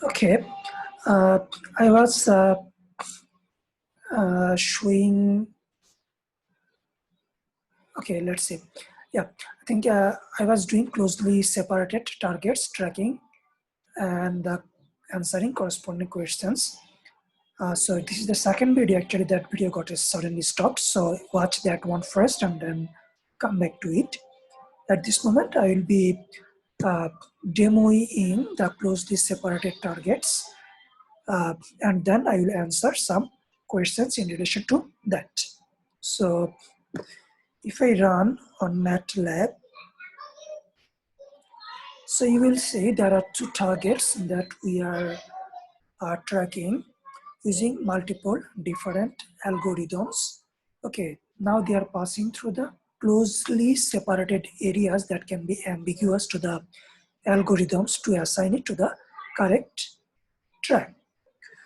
Okay, uh, I was showing. Okay, let's see. Yeah, I think I was doing closely separated targets tracking and answering corresponding questions. So this is the second video. Actually, that video got suddenly stopped. So watch that one first and then come back to it. At this moment, I will be uh, demoing the closely separated targets, and then I will answer some questions in relation to that. So if I run on MATLAB, so you will see there are two targets that we are tracking using multiple different algorithms. Okay, now they are passing through the closely separated areas that can be ambiguous to the algorithms to assign it to the correct track.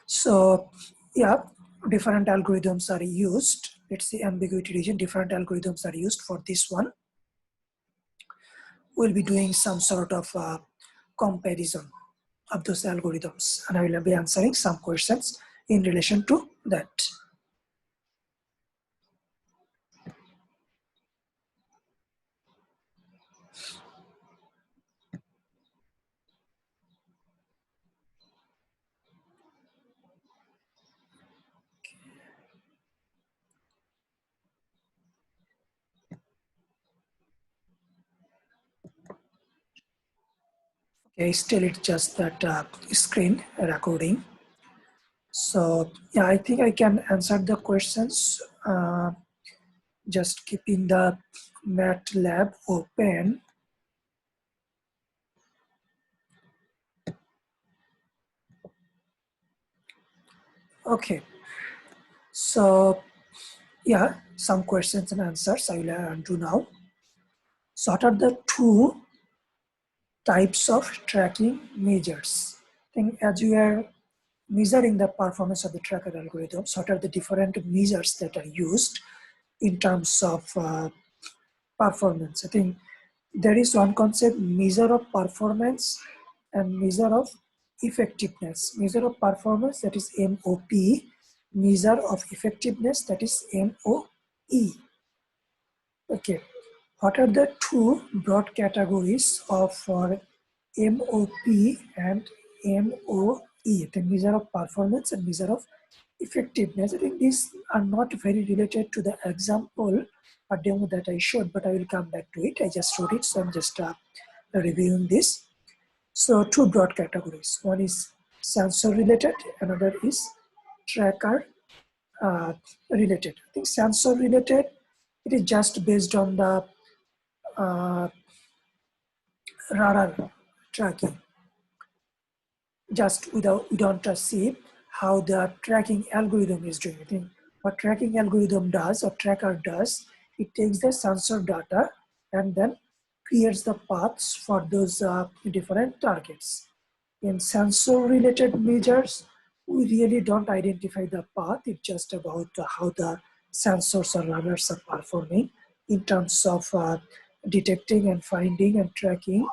So yeah, different algorithms are used. Let's say ambiguity region, different algorithms are used for this one. We'll be doing some sort of comparison of those algorithms, and I will be answering some questions in relation to that. Okay, still it's just that screen recording. So yeah, I think I can answer the questions just keeping the MATLAB open. Okay, so yeah, some questions and answers I will do now. So what are the two types of tracking measures? I think as you are measuring the performance of the tracker algorithms, what are the different measures that are used in terms of performance? I think there is one concept, measure of performance and measure of effectiveness. Measure of performance, that is MOP. Measure of effectiveness, that is MOE. Okay, what are the two broad categories of MOP and MOE, the measure of performance and measure of effectiveness? I think these are not very related to the example or demo that I showed, but I will come back to it. I just wrote it, so I'm just reviewing this. So two broad categories. One is sensor related, another is tracker related. I think sensor related, it is just based on the radar tracking. Just we don't see how the tracking algorithm is doing. I think what tracking algorithm does or tracker does, it takes the sensor data and then creates the paths for those different targets. In sensor related measures, we really don't identify the path. It's just about how the sensors or radars are performing in terms of detecting and finding and tracking.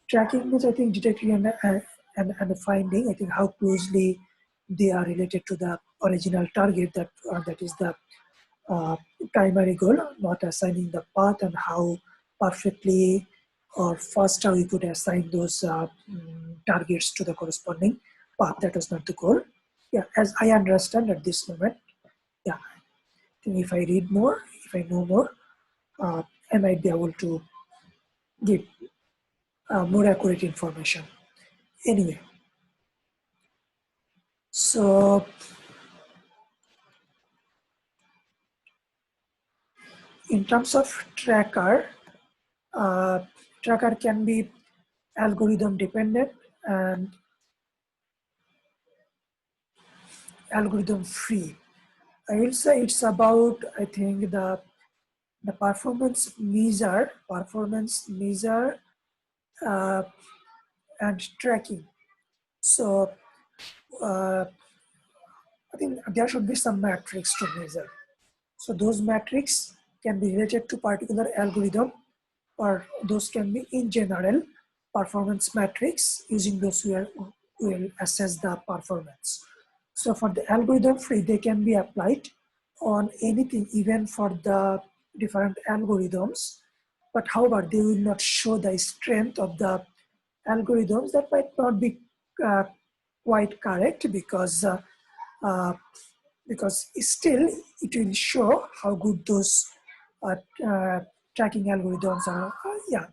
Tracking means, I think, detecting and finding, I think, how closely they are related to the original target, that is the uh, primary goal, not assigning the path and how perfectly or faster we could assign those targets to the corresponding path. That was not the goal. Yeah, as I understand at this moment, yeah, I think if I read more, if I know more, I might be able to give more accurate information. Anyway, so in terms of tracker, uh, tracker can be algorithm dependent and algorithm free. I will say it's about, I think, the performance measure uh, and tracking. So I think there should be some metrics to measure. So those metrics can be related to particular algorithm, or those can be in general. performance metrics. Using those, we will assess the performance. So for the algorithm free, they can be applied on anything, even for the different algorithms. But however, they will not show the strength of the algorithms. That might not be uh, quite correct, uh, because still it will show how good those uh, uh, tracking algorithms are. Yeah,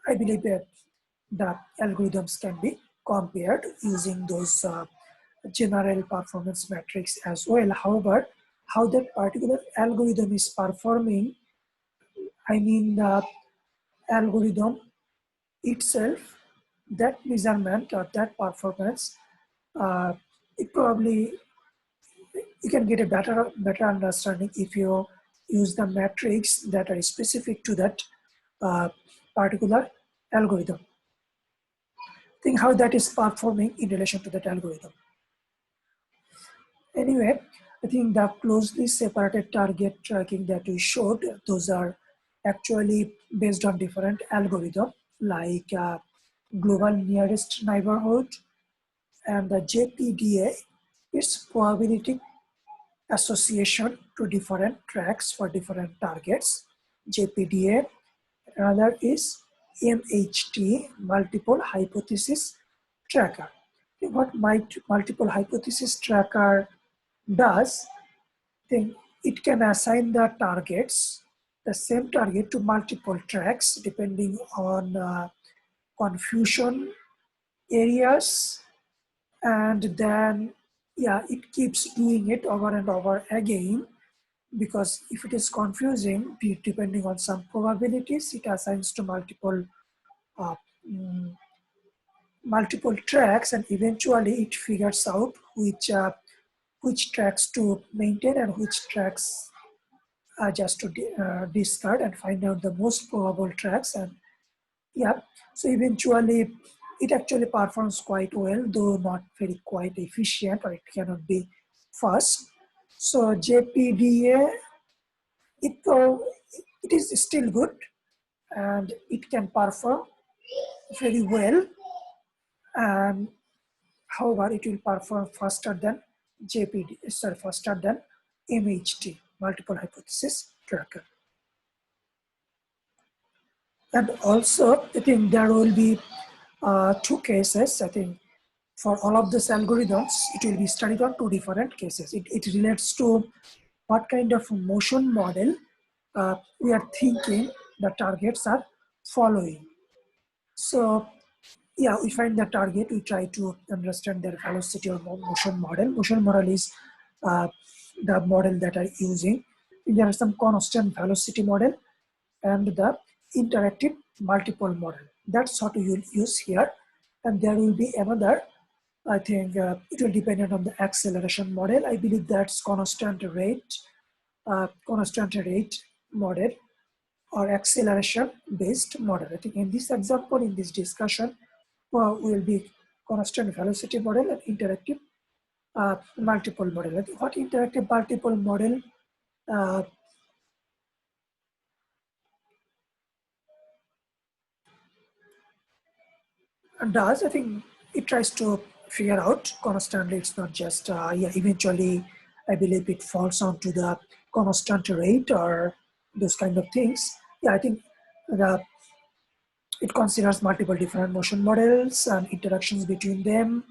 I believe that the algorithms can be compared using those general performance metrics as well. However, how that particular algorithm is performing, I mean the algorithm itself, that measurement or that performance, uh, it probably, you can get a better understanding if you use the metrics that are specific to that uh, particular algorithm. Think how that is performing in relation to that algorithm. Anyway, I think the closely separated target tracking that we showed, those are actually based on different algorithms like global nearest neighborhood and the JPDA. It's probability association to different tracks for different targets. JPDA. Another is MHT, multiple hypothesis tracker. What multiple hypothesis tracker does, then it can assign the targets, the same target to multiple tracks depending on confusion areas, and then yeah, it keeps doing it over and over again, because if it is confusing, depending on some probabilities, it assigns to uh, mm, multiple tracks, and eventually it figures out which tracks to maintain and which tracks just to discard, and find out the most probable tracks. And yeah, so eventually it actually performs quite well, though not very quite efficient, or it cannot be fast. So JPDA, it it is still good, and it can perform very well, and however it will perform faster than faster than MHT, multiple hypothesis tracker. And also, I think there will be two cases. I think for all of these algorithms, it will be studied on two different cases. It relates to what kind of motion model we are thinking the targets are following. So yeah, we find the target, we try to understand their velocity or motion model. Motion model is uh, the model that are using. There are some constant velocity model and the interactive multiple model. That's what we will use here. And there will be another, I think it will depend on the acceleration model. I believe that's constant rate model or acceleration based model. I think in this example, in this discussion, will be constant velocity model and interactive multiple model. I think what interactive multiple model uh, does, I think it tries to figure out constantly. It's not just, yeah, eventually I believe it falls onto the constant rate or those kind of things. Yeah, I think the it considers multiple different motion models and interactions between them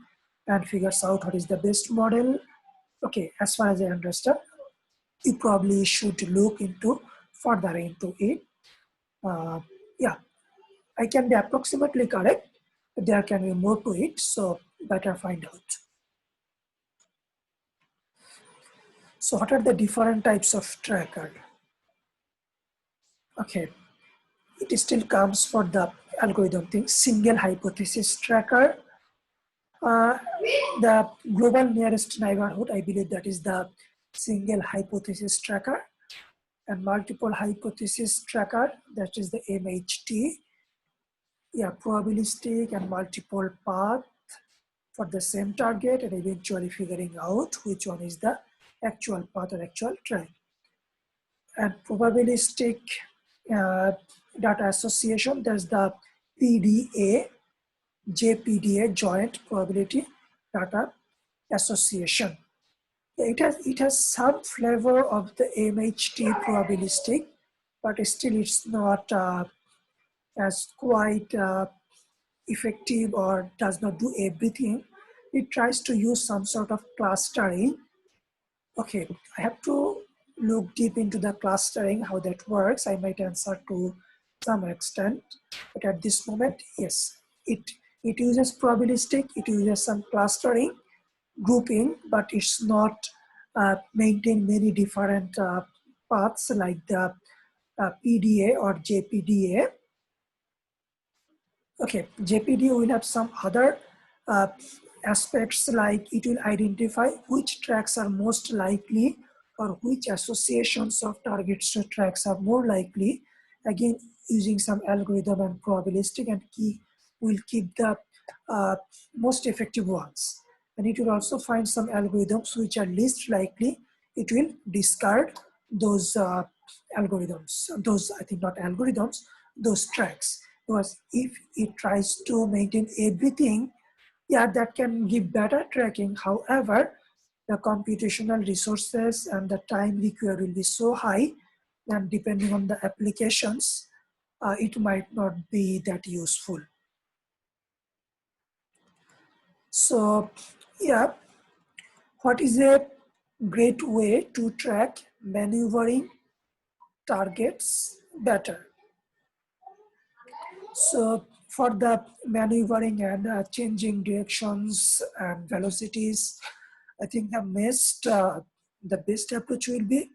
and figures out what is the best model. Okay, as far as I understand, you probably should look into further into it. Yeah, I can be approximately correct. There can be more to it, so better find out. So what are the different types of tracker? Okay, it still comes for the algorithm thing. Single hypothesis tracker. Uh, the global nearest neighborhood, I believe that is the single hypothesis tracker, and multiple hypothesis tracker, that is the MHT. Yeah, probabilistic and multiple path for the same target, and eventually figuring out which one is the actual path or actual track. And probabilistic uh, data association, there's the PDA, JPDA, Joint Probability Data Association. It has some flavor of the MHT probabilistic, but still it's not as quite effective or does not do everything. It tries to use some sort of clustering. Okay, I have to look deep into the clustering, how that works. I might answer to some extent, but at this moment, yes, it uses probabilistic, it uses some clustering, grouping, but it's not maintain many different paths like the PDA or JPDA. Okay, JPD will have some other uh, aspects, like it will identify which tracks are most likely or which associations of targets to tracks are more likely. Again, using some algorithm and probabilistic, and will keep the uh, most effective ones. And it will also find some algorithms which are least likely. It will discard those algorithms, those, I think not algorithms, those tracks. Because if it tries to maintain everything, yeah, that can give better tracking. However, the computational resources and the time required will be so high, and depending on the applications, it might not be that useful. So, yeah, what is a great way to track maneuvering targets better? So for the maneuvering and changing directions and velocities, I think the best approach will be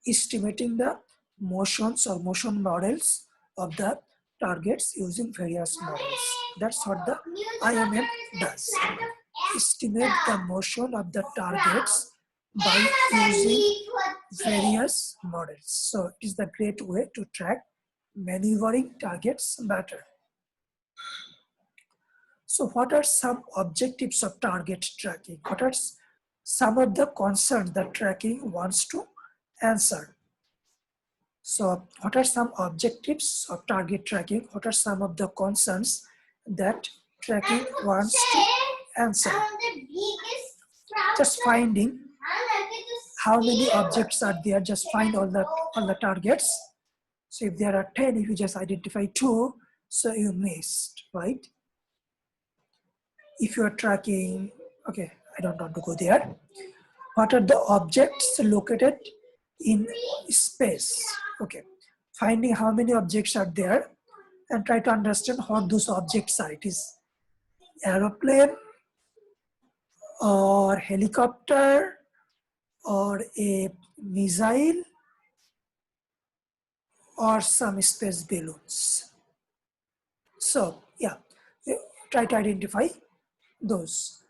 estimating the motions or motion models of the targets using various models. That's what the IMM does. Estimate the motion of the targets by using various models. So it is the great way to track maneuvering targets better. So what are some objectives of target tracking? What are some of the concerns that tracking wants to answer? So what are some objectives of target tracking? What are some of the concerns that tracking wants to answer? Just finding how many objects are there, just find all the targets. So if there are 10, if you just identify 2, so you missed, right? If you are tracking, okay, I don't want to go there. What are the objects located in space? Okay, finding how many objects are there and try to understand what those objects are. It is aeroplane or helicopter or a missile or some space balloons. So yeah, try to identify those.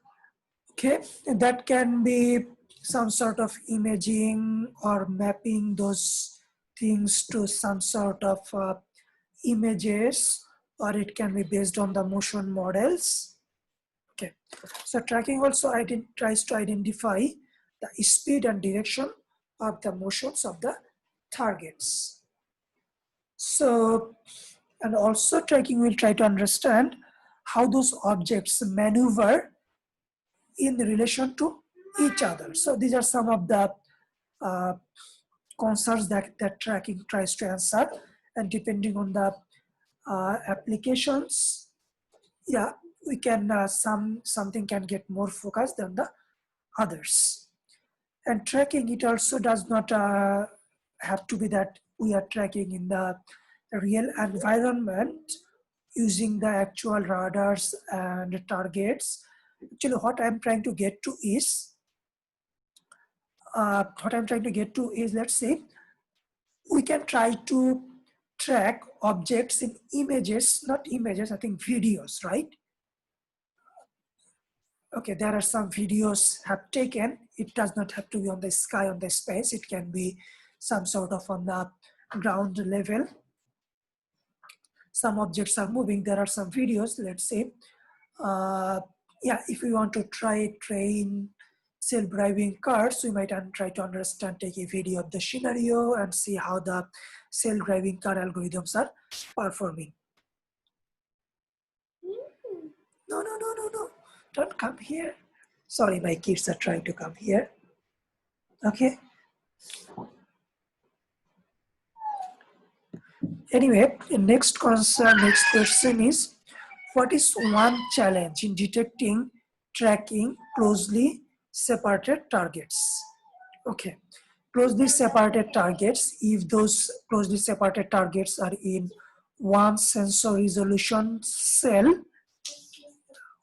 Okay, and that can be some sort of imaging or mapping those things to some sort of images, or it can be based on the motion models. Okay, so tracking also tries to identify the speed and direction of the motions of the targets. So, and also tracking will try to understand how those objects maneuver in relation to each other. So these are some of the concerns that tracking tries to answer, and depending on the applications, yeah, we can something can get more focused than the others. And tracking, it also does not have to be that we are tracking in the real environment using the actual radars and targets. Actually, what I'm trying to get to is, let's say, we can try to track objects in images, not images, I think videos, right? Okay, there are some videos have taken. It does not have to be on the sky, on the space. It can be some sort of on the ground level. Some objects are moving. There are some videos, let's say. Yeah, if we want to train self-driving cars, we might try to understand, take a video of the scenario and see how the self-driving car algorithms are performing. No, no, no, no, no. Don't come here. Sorry, my kids are trying to come here. Okay. Anyway, the next question is, what is one challenge in detecting, tracking closely separated targets? Okay, closely separated targets, if those closely separated targets are in one sensor resolution cell,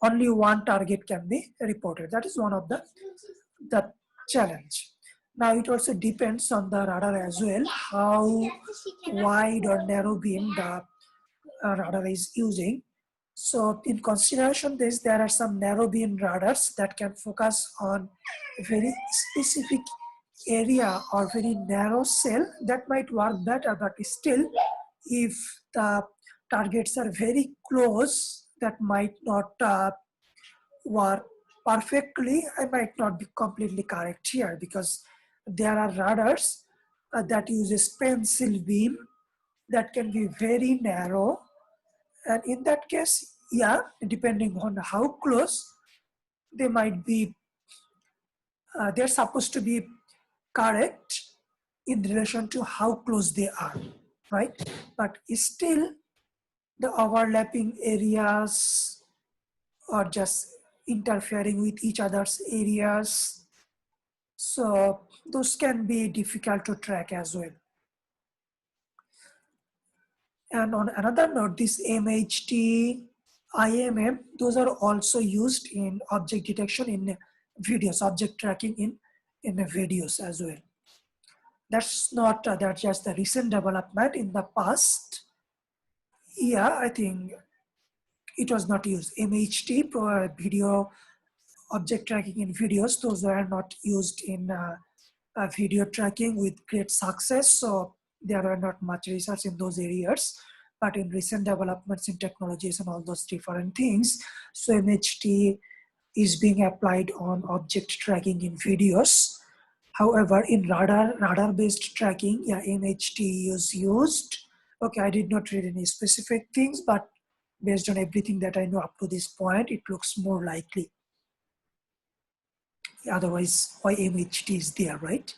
only one target can be reported. That is one of the challenge. Now it also depends on the radar as well, how wide or narrow beam the radar is using. So in consideration this, there are some narrow beam radars that can focus on a very specific area or very narrow cell. That might work better, but still if the targets are very close, that might not work perfectly. I might not be completely correct here, because there are radars that uses pencil beam that can be very narrow, and in that case, yeah, depending on how close, they might be, they're supposed to be correct in relation to how close they are, right? But still, the overlapping areas or just interfering with each other's areas, so those can be difficult to track as well. And on another note, this MHT, IMM, those are also used in object detection in videos, object tracking in the videos as well. That's not, that's just the recent development. In the past, yeah, I think it was not used. MHT, video object tracking in videos, those were not used in video tracking with great success. So there were not much research in those areas. But in recent developments in technologies and all those different things, so MHT is being applied on object tracking in videos. However, in radar-based tracking, yeah, MHT is used. Okay, I did not read any specific things, but based on everything that I know up to this point, it looks more likely. Otherwise, why MHT is there, right?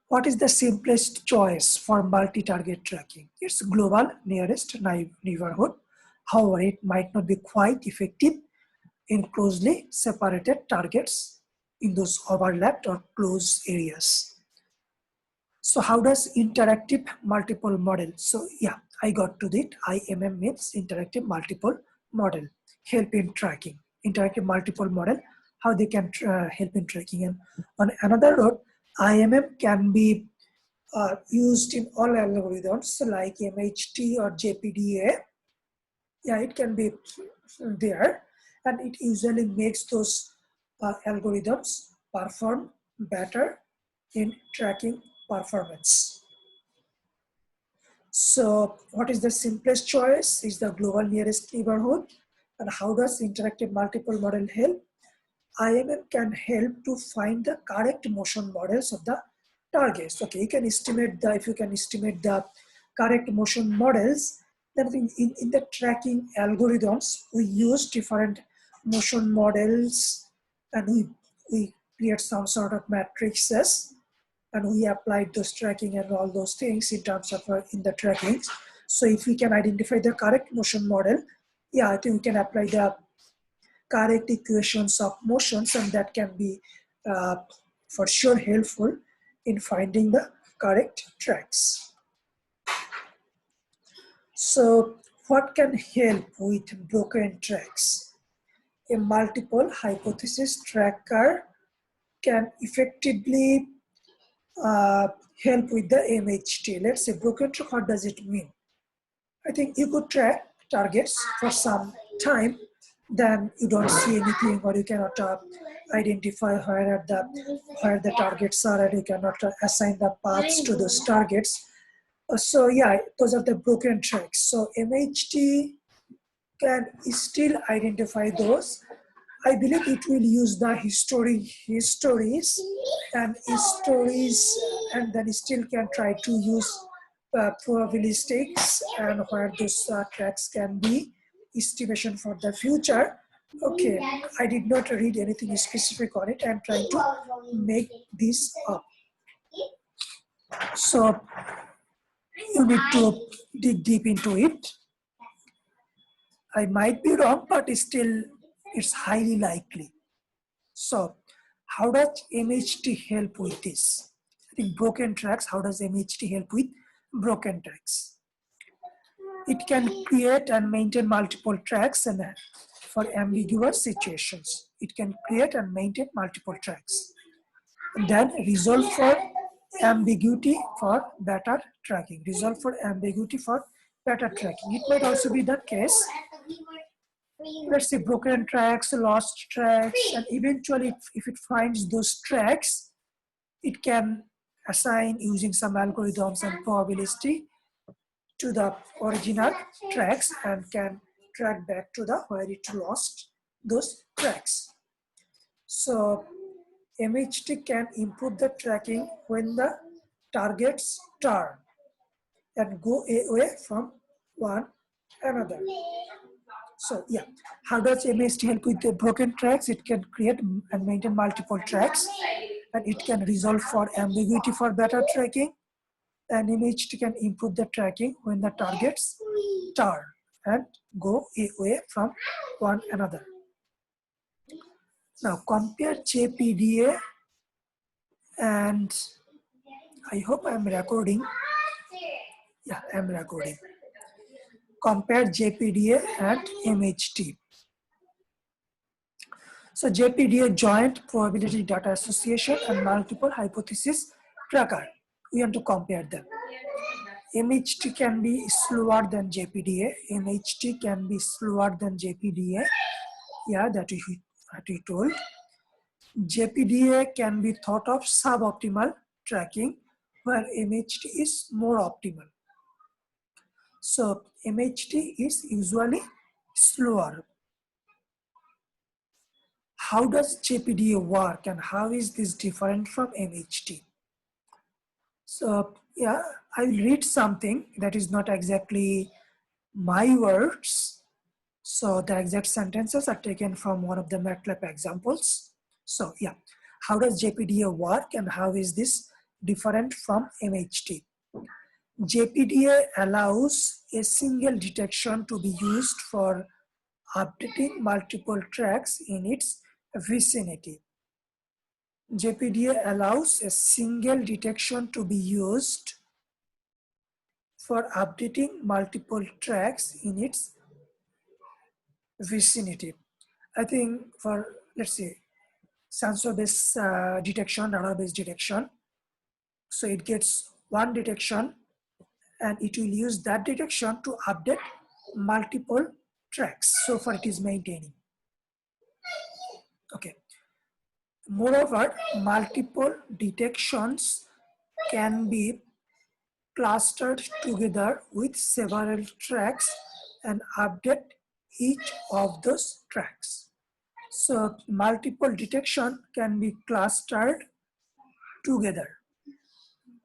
What is the simplest choice for multi-target tracking? It's global nearest neighborhood. However, it might not be quite effective in closely separated targets in those overlapped or close areas. So how does interactive multiple model? So yeah, I got to that. IMM means interactive multiple model, help in tracking. Interactive multiple model, how they can help in tracking. And on another note, IMM can be used in all algorithms like MHT or JPDA. Yeah, it can be there, and it usually makes those algorithms perform better in tracking performance. So what is the simplest choice? Is the global nearest neighborhood. And how does interactive multiple model help? IMM can help to find the correct motion models of the targets. Okay, you can estimate the, if you can estimate the correct motion models, then in the tracking algorithms, we use different motion models, and we create some sort of matrices, and we applied those tracking and all those things in terms of in the trackings. So if we can identify the correct motion model, yeah, I think we can apply the correct equations of motions, and that can be for sure helpful in finding the correct tracks. So what can help with broken tracks? A multiple hypothesis tracker can effectively help with the MHT. Let's say broken track, what does it mean? I think you could track targets for some time, then you don't see anything, or you cannot identify where the targets are, and you cannot assign the paths to those targets. So yeah, those are the broken tracks. So MHT can still identify those. I believe it will use the histories, and then still can try to use probabilistics and where those tracks can be estimation for the future. Okay, I did not read anything specific on it. I'm trying to make this up. So you need to dig deep into it. I might be wrong, but still it's highly likely. So how does MHT help with this? I think broken tracks, how does MHT help with broken tracks? It can create and maintain multiple tracks and for ambiguous situations. It can create and maintain multiple tracks. And then resolve for ambiguity for better tracking. Resolve for ambiguity for better tracking. It might also be the case, let's say broken tracks, lost tracks, and eventually if it finds those tracks, it can assign using some algorithms and probability to the original tracks and can track back to the where it lost those tracks. So MHT can improve the tracking when the targets turn and go away from one another. So yeah, how does MHT help with the broken tracks? It can create and maintain multiple tracks, and it can resolve for ambiguity for better tracking. And MHT can improve the tracking when the targets turn and go away from one another. Now compare JPDA and I hope I'm recording. Yeah, I'm recording. Compare JPDA and MHT. So JPDA, Joint Probability Data Association, and Multiple Hypothesis Tracker. We want to compare them. MHT can be slower than JPDA. MHT can be slower than JPDA. Yeah, that we told. JPDA can be thought of suboptimal tracking, where MHT is more optimal. So MHT is usually slower. How does JPDA work and how is this different from MHT? So yeah, I will read something that is not exactly my words. So the exact sentences are taken from one of the MATLAB examples. So yeah, how does JPDA work and how is this different from MHT? JPDA allows a single detection to be used for updating multiple tracks in its vicinity. JPDA allows a single detection to be used for updating multiple tracks in its vicinity. I think for, let's say, sensor-based detection, radar-based detection, so it gets one detection and it will use that detection to update multiple tracks. So far it is maintaining. Okay. Moreover, multiple detections can be clustered together with several tracks and update each of those tracks. So multiple detection can be clustered together.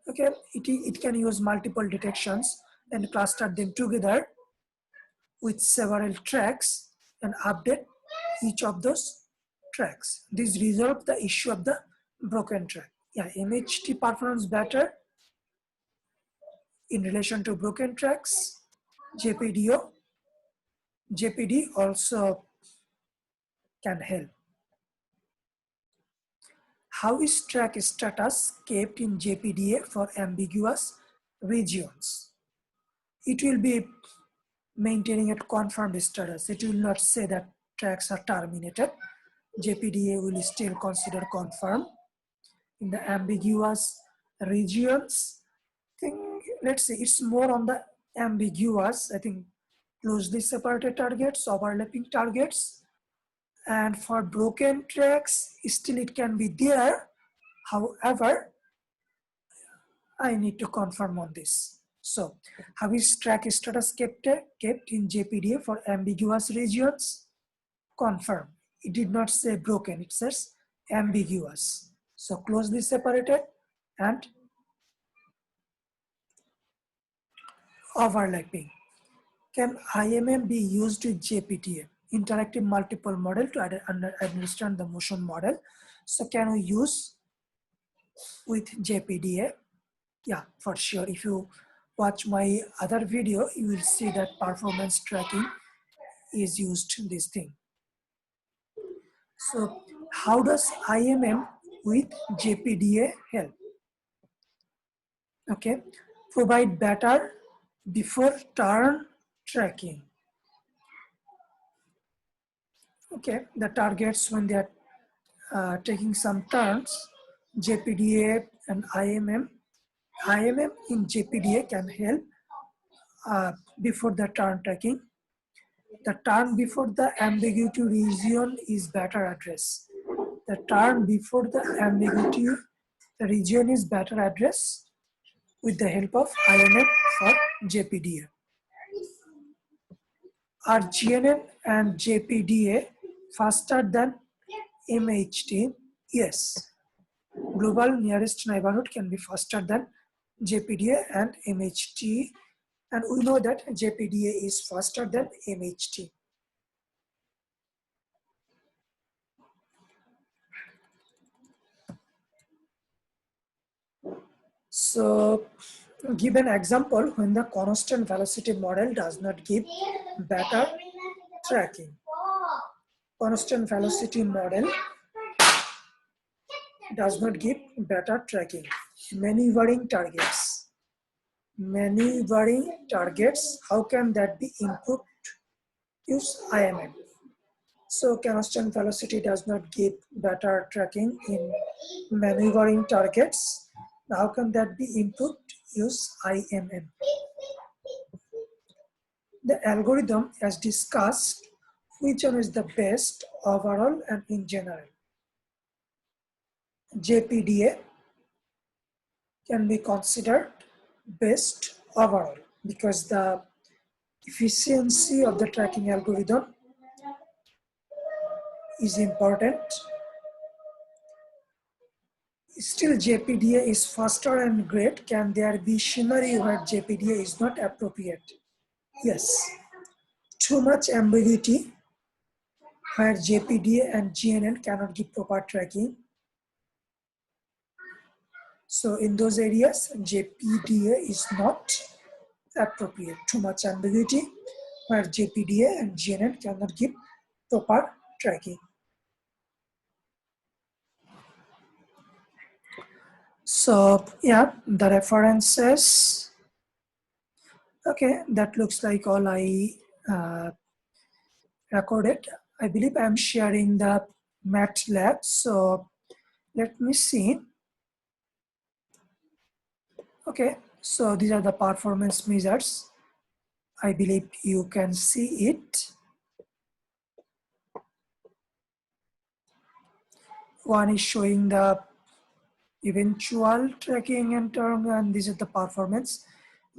Okay, it can use multiple detections and cluster them together with several tracks and update each of those tracks. This resolves the issue of the broken track. Yeah, MHT performs better in relation to broken tracks. JPD also can help. How is track status kept in JPDA for ambiguous regions? It will be maintaining a confirmed status. It will not say that tracks are terminated. JPDA will still consider confirmed. In the ambiguous regions, I think, let's say it's more on the ambiguous, I think closely separated targets, overlapping targets. And for broken tracks, still it can be there. However, I need to confirm on this. So how is track status kept in JPDA for ambiguous regions? Confirm. It did not say broken, it says ambiguous. So closely separated and overlapping. Can IMM be used with JPDA, interactive multiple model, to understand the motion model? So can we use with JPDA? Yeah, for sure. If you watch my other video, you will see that performance tracking is used in this thing. So how does IMM with JPDA help? Okay, provide better before turn tracking. Okay, the targets when they are taking some turns, JPDA and IMM. IMM in JPDA can help before the turn tracking. The turn before the ambiguity region is better addressed. The turn before the ambiguity region is better addressed with the help of IMM for JPDA. Are GNN and JPDA faster than MHT? Yes. Global nearest neighborhood can be faster than JPDA and MHT, and we know that JPDA is faster than MHT. So, give an example when the constant velocity model does not give better tracking. Constant velocity model does not give better tracking. Maneuvering targets. Maneuvering targets, how can that be improved? Use IMM. So constant velocity does not give better tracking in maneuvering targets. How can that be improved? Use IMM. The algorithm, as discussed, which one is the best overall and in general? JPDA can be considered best overall because the efficiency of the tracking algorithm is important. Still, JPDA is faster and great. Can there be scenario where JPDA is not appropriate? Yes. Too much ambiguity where JPDA and GNN cannot give proper tracking. So in those areas, JPDA is not appropriate. Too much ambiguity where JPDA and GNN cannot give proper tracking. So yeah, the references. Okay, that looks like all I recorded. I believe I'm sharing the MATLAB. So let me see. Okay, so these are the performance measures. I believe you can see it. One is showing the eventual tracking and term, and this is the performance.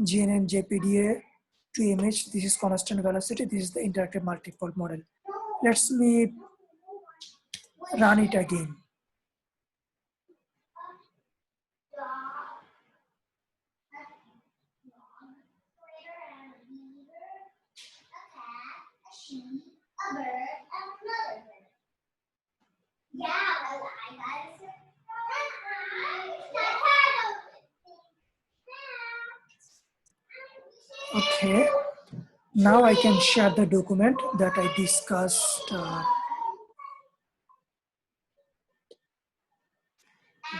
GNN, JPDA, 2MH, this is constant velocity, this is the interactive multiple model. Let me run it again. Okay, now I can share the document that I discussed.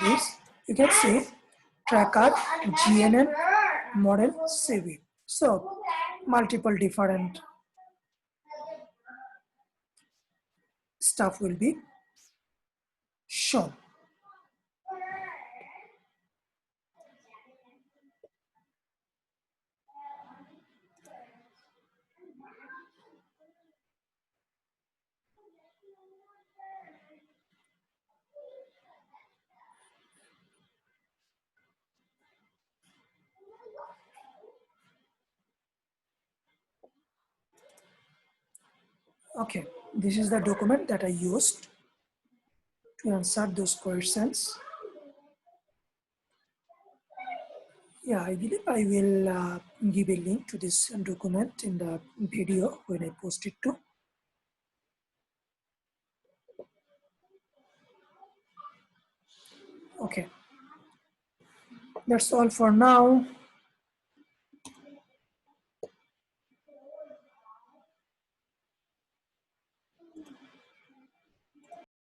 This you can see tracker GNN model CV. So multiple different stuff will be shown. Okay, this is the document that I used to answer those questions. Yeah, I believe I will give a link to this document in the video when I post it to. Okay, that's all for now.